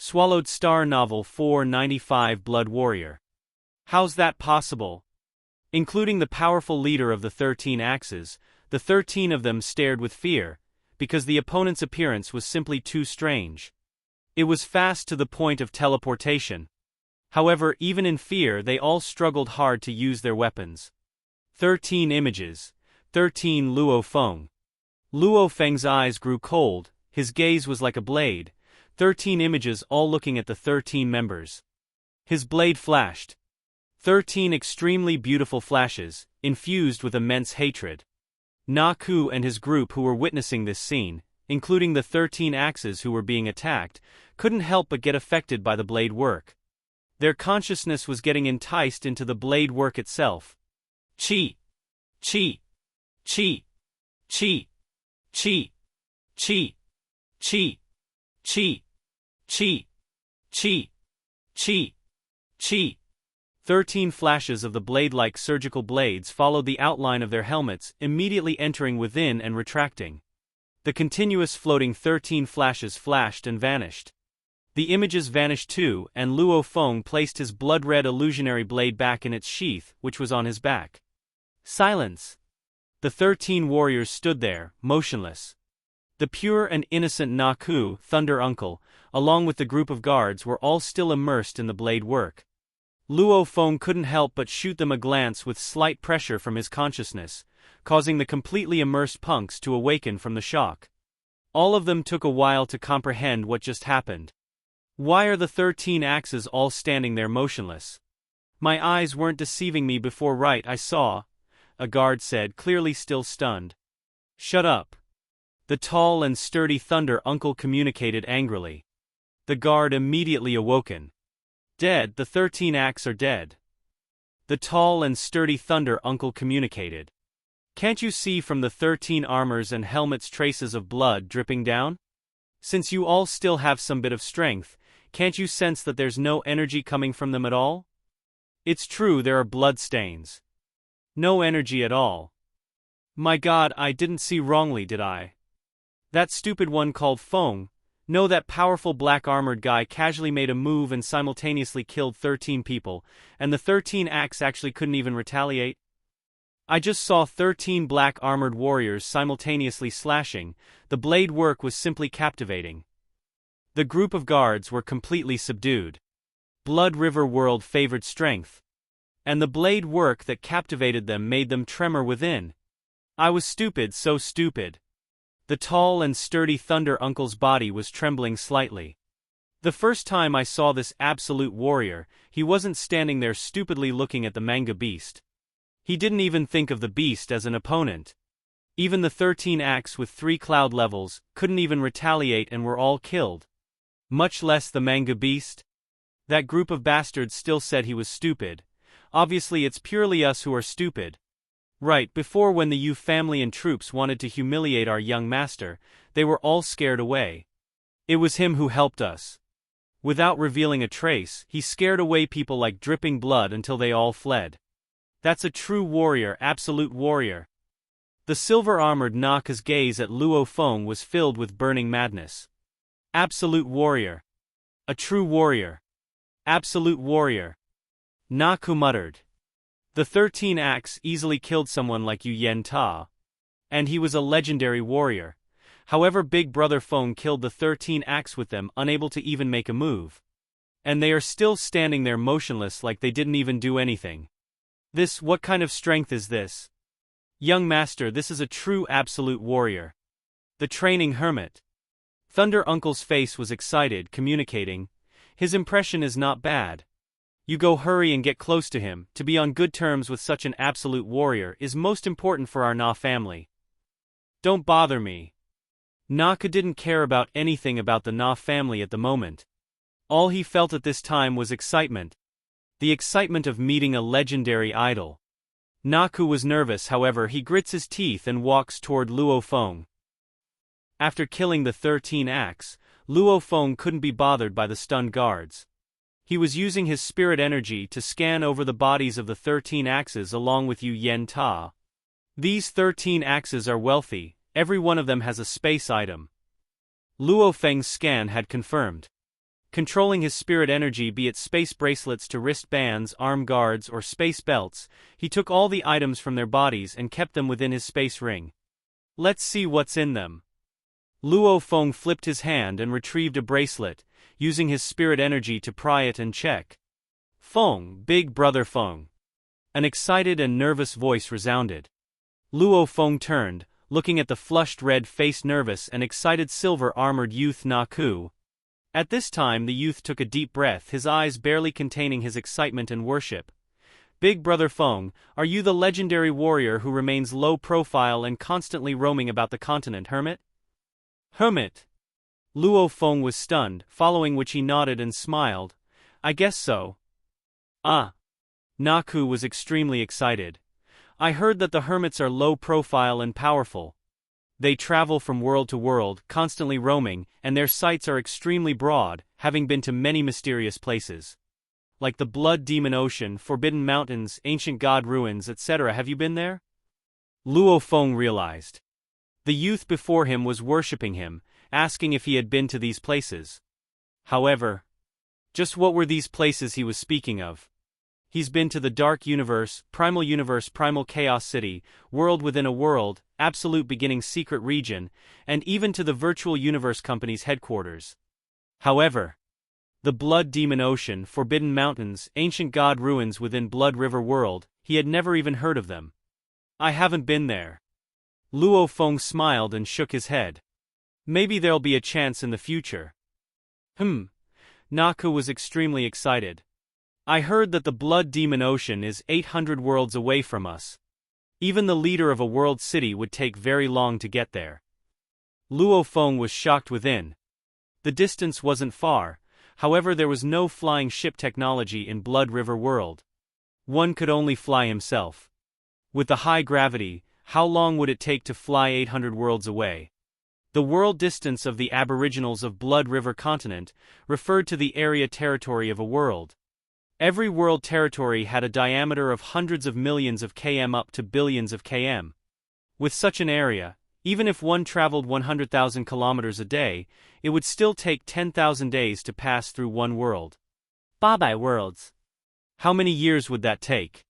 Swallowed Star Novel 495 Blood Warrior. How's that possible? Including the powerful leader of the 13 Axes, the 13 of them stared with fear, because the opponent's appearance was simply too strange. It was fast to the point of teleportation. However, even in fear, they all struggled hard to use their weapons. 13 images. 13 Luo Feng. Luo Feng's eyes grew cold, his gaze was like a blade. 13 images all looking at the 13 members. His blade flashed. 13 extremely beautiful flashes, infused with immense hatred. Na Ku and his group who were witnessing this scene, including the 13 Axes who were being attacked, couldn't help but get affected by the blade work. Their consciousness was getting enticed into the blade work itself. Chi! Chi! Chi! Chi! Chi! Chi! Chi! Chi! Chi! Chi! Chi! Chi! 13 flashes of the blade-like surgical blades followed the outline of their helmets, immediately entering within and retracting. The continuous floating 13 flashes flashed and vanished. The images vanished too, and Luo Feng placed his blood-red illusionary blade back in its sheath, which was on his back. Silence! The 13 warriors stood there, motionless. The pure and innocent Na Ku, Thunder Uncle, along with the group of guards were all still immersed in the blade work. Luo Feng couldn't help but shoot them a glance with slight pressure from his consciousness, causing the completely immersed punks to awaken from the shock. All of them took a while to comprehend what just happened. Why are the 13 Axes all standing there motionless? My eyes weren't deceiving me before, right? I saw, a guard said, clearly still stunned. Shut up. The tall and sturdy Thunder Uncle communicated angrily. The guard immediately awoken. Dead, the 13 Axes are dead. The tall and sturdy Thunder Uncle communicated. Can't you see from the 13 armors and helmets traces of blood dripping down? Since you all still have some bit of strength, can't you sense that there's no energy coming from them at all? It's true there are blood stains. No energy at all. My God, I didn't see wrongly, did I? That stupid one called Feng, no, that powerful black-armored guy casually made a move and simultaneously killed 13 people, and the 13 Axes actually couldn't even retaliate? I just saw 13 black-armored warriors simultaneously slashing. The blade work was simply captivating. The group of guards were completely subdued. Blood River World favored strength. And the blade work that captivated them made them tremor within. I was stupid, so stupid. The tall and sturdy Thunder Uncle's body was trembling slightly. The first time I saw this absolute warrior, he wasn't standing there stupidly looking at the manga beast. He didn't even think of the beast as an opponent. Even the 13 Axes with 3 cloud levels couldn't even retaliate and were all killed. Much less the manga beast. That group of bastards still said he was stupid. Obviously it's purely us who are stupid. Right before, when the Yu family and troops wanted to humiliate our young master, they were all scared away. It was him who helped us. Without revealing a trace, he scared away people like dripping blood until they all fled. That's a true warrior, absolute warrior. The silver-armored Na Ku's gaze at Luo Feng was filled with burning madness. Absolute warrior. A true warrior. Absolute warrior. Na Ku muttered. The 13 Axes easily killed someone like Yu Yen Ta. And he was a legendary warrior. However, Big Brother Feng killed the 13 Axes with them, unable to even make a move. And they are still standing there motionless like they didn't even do anything. What kind of strength is this? Young master, this is a true absolute warrior. The training hermit. Thunder Uncle's face was excited, communicating. His impression is not bad. You go, hurry and get close to him. To be on good terms with such an absolute warrior is most important for our Na family. Don't bother me. Na Ku didn't care about anything about the Na family at the moment. All he felt at this time was excitement. The excitement of meeting a legendary idol. Na Ku was nervous, however he grits his teeth and walks toward Luo Feng. After killing the 13 Axes, Luo Feng couldn't be bothered by the stunned guards. He was using his spirit energy to scan over the bodies of the 13 Axes along with Yu Yen Ta. These 13 Axes are wealthy, every one of them has a space item. Luo Feng's scan had confirmed. Controlling his spirit energy, be it space bracelets to wristbands, arm guards, or space belts, he took all the items from their bodies and kept them within his space ring. Let's see what's in them. Luo Feng flipped his hand and retrieved a bracelet, using his spirit energy to pry it and check. Feng, Big Brother Feng. An excited and nervous voice resounded. Luo Feng turned, looking at the flushed red-faced nervous and excited silver-armored youth Na Ku. At this time the youth took a deep breath, his eyes barely containing his excitement and worship. Big Brother Feng, are you the legendary warrior who remains low profile and constantly roaming about the continent, Hermit? Hermit. Luo Feng was stunned, following which he nodded and smiled. I guess so. Ah. Na Ku was extremely excited. I heard that the hermits are low profile and powerful. They travel from world to world, constantly roaming, and their sights are extremely broad, having been to many mysterious places. Like the Blood Demon Ocean, Forbidden Mountains, Ancient God Ruins, etc. Have you been there? Luo Feng realized. The youth before him was worshipping him, asking if he had been to these places. However, just what were these places he was speaking of? He's been to the Dark Universe, Primal Chaos City, World Within a World, Absolute Beginning Secret Region, and even to the Virtual Universe Company's headquarters. However, the Blood Demon Ocean, Forbidden Mountains, Ancient God Ruins within Blood River World, he had never even heard of them. I haven't been there. Luo Feng smiled and shook his head. Maybe there'll be a chance in the future. Na Ku was extremely excited. I heard that the Blood Demon Ocean is 800 worlds away from us. Even the leader of a world city would take very long to get there. Luo Feng was shocked within. The distance wasn't far, however there was no flying ship technology in Blood River World. One could only fly himself. With the high gravity, how long would it take to fly 800 worlds away? The world distance of the aboriginals of Blood River Continent referred to the area territory of a world. Every world territory had a diameter of hundreds of millions of km up to billions of km. With such an area, even if one traveled 100,000 kilometers a day, it would still take 10,000 days to pass through one world. Babai worlds. How many years would that take?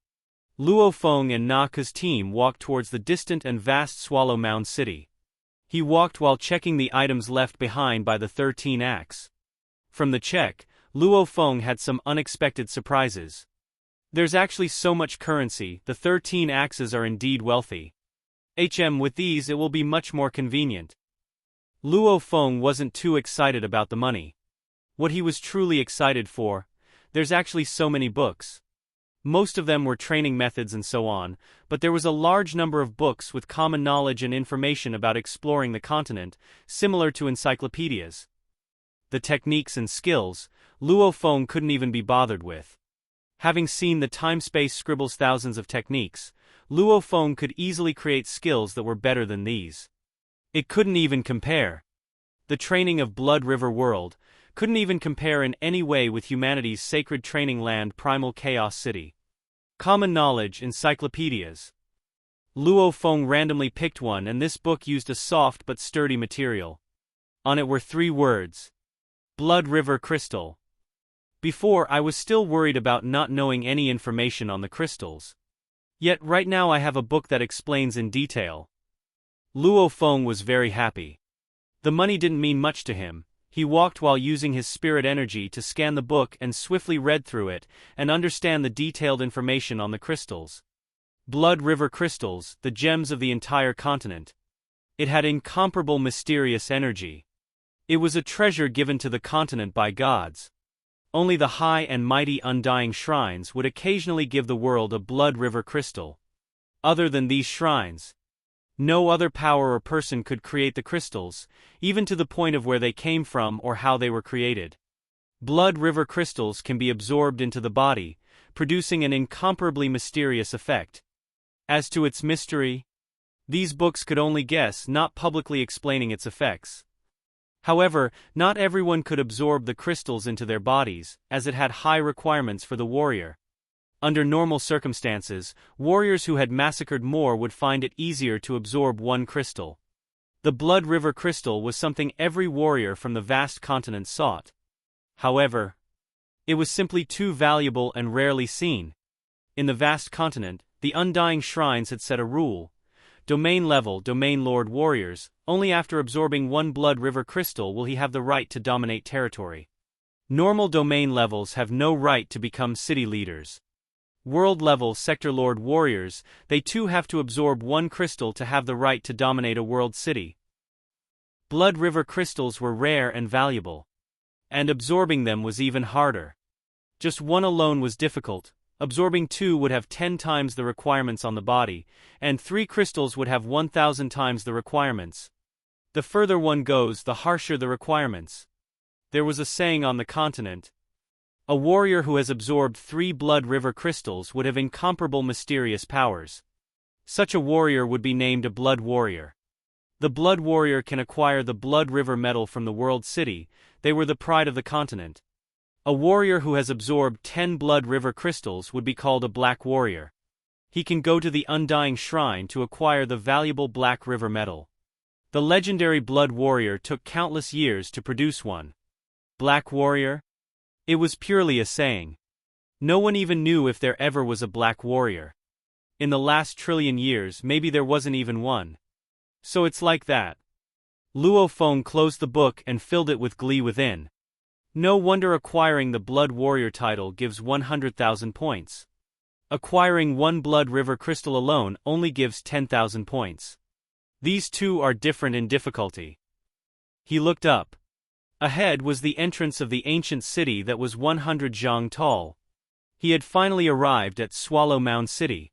Luo Feng and Na Ku's team walked towards the distant and vast Swallow Mound City. He walked while checking the items left behind by the 13 acts. From the check, Luo Feng had some unexpected surprises. There's actually so much currency, the 13 axes are indeed wealthy. With these it will be much more convenient. Luo Feng wasn't too excited about the money. What he was truly excited for, there's actually so many books. Most of them were training methods and so on, but there was a large number of books with common knowledge and information about exploring the continent, similar to encyclopedias. The techniques and skills, Luo Feng couldn't even be bothered with. Having seen the time-space scribbles thousands of techniques, Luo Feng could easily create skills that were better than these. It couldn't even compare. The training of Blood River World couldn't even compare in any way with humanity's sacred training land Primal Chaos City. Common knowledge, encyclopedias. Luo Feng randomly picked one, and this book used a soft but sturdy material. On it were 3 words. Blood River Crystal. Before, I was still worried about not knowing any information on the crystals. Yet right now I have a book that explains in detail. Luo Feng was very happy. The money didn't mean much to him. He walked while using his spirit energy to scan the book and swiftly read through it and understand the detailed information on the crystals. Blood River crystals, the gems of the entire continent. It had incomparable mysterious energy. It was a treasure given to the continent by gods. Only the high and mighty undying shrines would occasionally give the world a Blood River crystal. Other than these shrines, no other power or person could create the crystals, even to the point of where they came from or how they were created. Blood River crystals can be absorbed into the body, producing an incomparably mysterious effect. As to its mystery, these books could only guess, not publicly explaining its effects. However, not everyone could absorb the crystals into their bodies, as it had high requirements for the warrior. Under normal circumstances, warriors who had massacred more would find it easier to absorb one crystal. The Blood River crystal was something every warrior from the vast continent sought. However, it was simply too valuable and rarely seen. In the vast continent, the Undying Shrines had set a rule. Domain level Domain Lord warriors, only after absorbing one Blood River crystal will he have the right to dominate territory. Normal domain levels have no right to become city leaders. World level Sector Lord warriors, they too have to absorb one crystal to have the right to dominate a world city. Blood River crystals were rare and valuable. And absorbing them was even harder. Just one alone was difficult. Absorbing 2 would have 10 times the requirements on the body, and 3 crystals would have 1,000 times the requirements. The further one goes, the harsher the requirements. There was a saying on the continent. A warrior who has absorbed 3 Blood River crystals would have incomparable mysterious powers. Such a warrior would be named a Blood Warrior. The Blood Warrior can acquire the Blood River medal from the World City. They were the pride of the continent. A warrior who has absorbed 10 Blood River crystals would be called a Black Warrior. He can go to the Undying Shrine to acquire the valuable Black River medal. The legendary Blood Warrior took countless years to produce one. Black Warrior? It was purely a saying. No one even knew if there ever was a Black Warrior. In the last trillion years, maybe there wasn't even one. So it's like that. Luo Feng closed the book and filled it with glee within. No wonder acquiring the Blood Warrior title gives 100,000 points. Acquiring one Blood River crystal alone only gives 10,000 points. These two are different in difficulty. He looked up. Ahead was the entrance of the ancient city that was 100 zhang tall. He had finally arrived at Swallow Mound City.